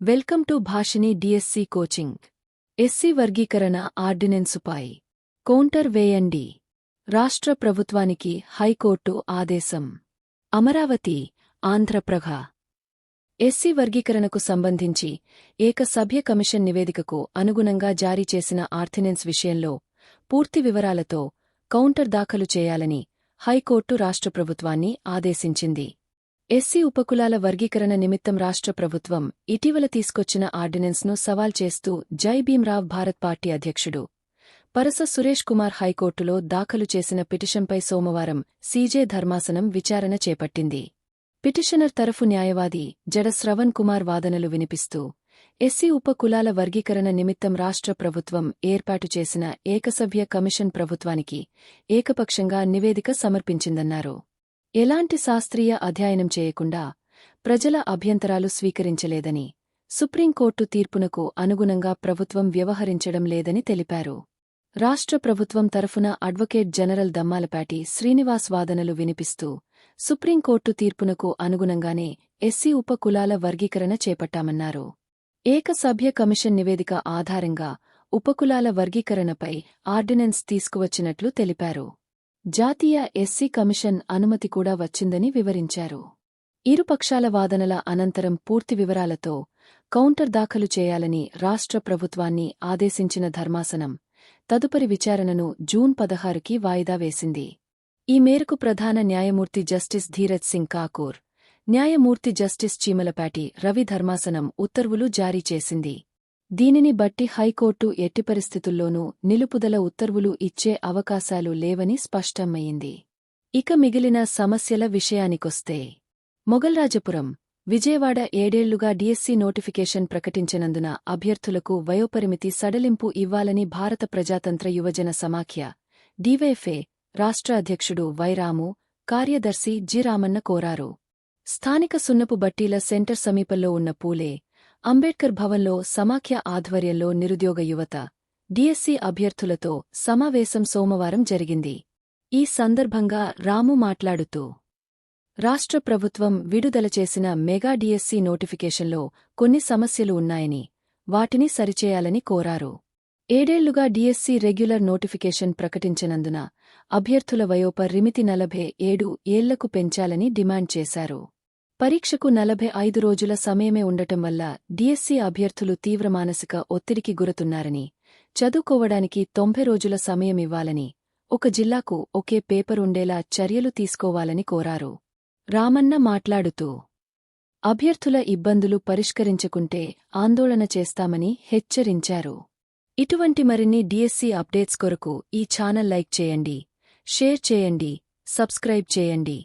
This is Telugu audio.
Welcome to భాషిని DSC coaching. SC వర్గీకరణ ఆర్డినెన్సుపై కౌంటర్ వేయండి. రాష్ట్ర ప్రభుత్వానికి హైకోర్టు ఆదేశం. అమరావతి, ఆంధ్రప్రభ. ఎస్సీ వర్గీకరణకు సంబంధించి ఏకసభ్య కమిషన్ నివేదికకు అనుగుణంగా జారీ చేసిన ఆర్డినెన్స్ విషయంలో పూర్తి వివరాలతో కౌంటర్ దాఖలు చేయాలని హైకోర్టు రాష్ట్ర ప్రభుత్వాన్ని ఆదేశించింది. ఎస్సీ ఉపకులాల వర్గీకరణ నిమిత్తం రాష్ట్ర ప్రభుత్వం ఇటీవల తీసుకొచ్చిన ఆర్డినెన్స్ను సవాల్ చేస్తూ జై భీమ్రావ్ భారత్ పార్టీ అధ్యక్షుడు పరస సురేష్ కుమార్ హైకోర్టులో దాఖలు చేసిన పిటిషన్పై సోమవారం సీజే ధర్మాసనం విచారణ చేపట్టింది. పిటిషనర్ తరఫు న్యాయవాది జడ శ్రవణ్ కుమార్ వాదనలు వినిపిస్తూ ఎస్సీ ఉపకులాల వర్గీకరణ నిమిత్తం రాష్ట్ర ప్రభుత్వం ఏర్పాటు చేసిన ఏకసభ్య కమిషన్ ప్రభుత్వానికి ఏకపక్షంగా నివేదిక సమర్పించిందన్నారు. ఎలాంటి శాస్త్రీయ అధ్యయనం చేయకుండా ప్రజల అభ్యంతరాలు స్వీకరించలేదని, సుప్రీంకోర్టు తీర్పునకు అనుగుణంగా ప్రభుత్వం వ్యవహరించడం లేదని తెలిపారు. రాష్ట్ర ప్రభుత్వం తరఫున అడ్వకేట్ జనరల్ దమ్మాలపాటి శ్రీనివాస్ వాదనలు వినిపిస్తూ సుప్రీంకోర్టు తీర్పునకు అనుగుణంగానే ఎస్సీ ఉపకులాల వర్గీకరణ చేపట్టామన్నారు. ఏకసభ్య కమిషన్ నివేదిక ఆధారంగా ఉపకులాల వర్గీకరణపై ఆర్డినెన్స్ తీసుకువచ్చినట్లు తెలిపారు. జాతీయ ఎస్సీ కమిషన్ అనుమతి కూడా వచ్చిందని వివరించారు. ఇరుపక్షాల వాదనల అనంతరం పూర్తి వివరాలతో కౌంటర్ దాఖలు చేయాలని రాష్ట్ర ప్రభుత్వాన్ని ఆదేశించిన ధర్మాసనం తదుపరి విచారణను జూన్ 16కి వాయిదా వేసింది. ఈ మేరకు ప్రధాన న్యాయమూర్తి జస్టిస్ ధీరజ్ సింగ్ కాకూర్, న్యాయమూర్తి జస్టిస్ చీమలపాటి రవి ధర్మాసనం ఉత్తర్వులు జారీ చేసింది. దీనిని బట్టి హైకోర్టు ఎట్టి పరిస్థితుల్లోనూ నిలుపుదల ఉత్తర్వులు ఇచ్చే అవకాశాలు లేవని స్పష్టమయ్యింది. ఇక మిగిలిన సమస్యల విషయానికొస్తే మొగల్రాజపురం, విజయవాడ 7 ఏళ్లుగా డిఎస్సి నోటిఫికేషన్ ప్రకటించినందున అభ్యర్థులకు వయోపరిమితి సడలింపు ఇవ్వాలని భారత ప్రజాతంత్ర యువజన సమాఖ్య డివైఎఫ్ఐ రాష్ట్ర అధ్యక్షుడు వైరాము, కార్యదర్శి జి రామన్న కోరారు. స్థానిక సున్నపు బట్టీల సెంటర్ సమీపంలో ఉన్న పూలే అంబేడ్కర్ భవన్లో సమాఖ్య ఆధ్వర్యంలో నిరుద్యోగ యువత, డిఎస్సి అభ్యర్థులతో సమావేశం సోమవారం జరిగింది. ఈ సందర్భంగా రాము మాట్లాడుతూ రాష్ట్ర ప్రభుత్వం విడుదల చేసిన మెగా డిఎస్సి నోటిఫికేషన్లో కొన్ని సమస్యలు ఉన్నాయని, వాటిని సరిచేయాలని కోరారు. 7 ఏళ్లుగా డిఎస్సి రెగ్యులర్ నోటిఫికేషన్ ప్రకటించినందున అభ్యర్థుల వయోపరిమితి 47 ఏళ్లకు పెంచాలని డిమాండ్ చేశారు. పరీక్షకు 45 రోజుల సమయమే ఉండటం వల్ల డిఎస్సి అభ్యర్థులు తీవ్ర మానసిక ఒత్తిడికి గురతున్నారని, చదువుకోవడానికి 90 రోజుల సమయమివ్వాలని, ఒక జిల్లాకు ఒకే పేపర్ ఉండేలా చర్యలు తీసుకోవాలని కోరారు. రామన్న మాట్లాడుతూ అభ్యర్థుల ఇబ్బందులు పరిష్కరించకుంటే ఆందోళన చేస్తామని హెచ్చరించారు. ఇటువంటి మరిన్ని డిఎస్సి అప్డేట్స్ కొరకు ఈ ఛానల్ లైక్ చేయండి, షేర్ చేయండి, సబ్స్క్రైబ్ చేయండి.